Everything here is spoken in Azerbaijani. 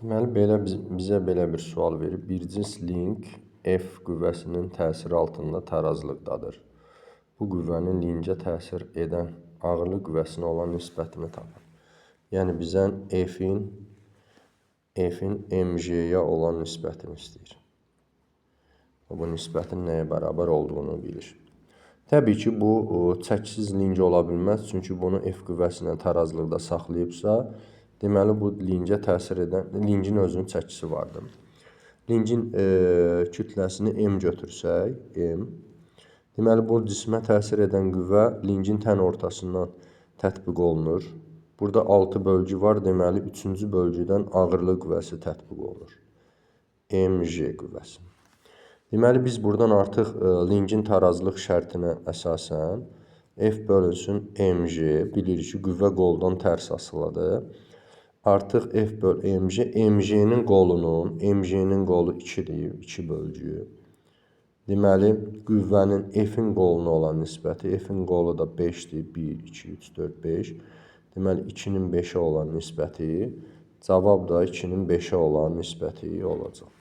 Deməli, bizə belə bir sual verib. Bir cins link F qüvvəsinin təsiri altında tarazlıqdadır. Bu qüvvənin linkə təsir edən ağırlıq qüvvəsinə olan nisbətini tapın. Yəni, bizdən F-in mg-yə olan nisbətini istəyir. Bu nisbətin nəyə bərabər olduğunu bilir. Təbii ki, bu çəkisiz link ola bilməz. Çünki bunu F qüvvəsi ilə tarazlıqda saxlayıbsa, deməli, bu linkə təsir edən, linkin özünün çəkisi vardır. Linkin kütləsini M götürsək, M. Deməli, bu cismə təsir edən qüvvə linkin tən ortasından tətbiq olunur. Burada 6 bölgü var, deməli, 3-cü bölgüdən ağırlıq qüvvəsi tətbiq olunur. mg qüvvəsi. Deməli, biz buradan artıq linkin tarazlıq şərtinə əsasən F bölünsün mg, bilirik ki, qüvvə qoldan tərs asılıdır. Artıq F böl mg, mg-nin qolu 2-dir, 2 bölgü. Deməli, qüvvənin F-in qoluna olan nisbəti, F-in qolu da 5-dir, 1, 2, 3, 4, 5. Deməli, 2-nin 5-ə olan nisbəti, cavab da 2-nin 5-ə olan nisbəti olacaq.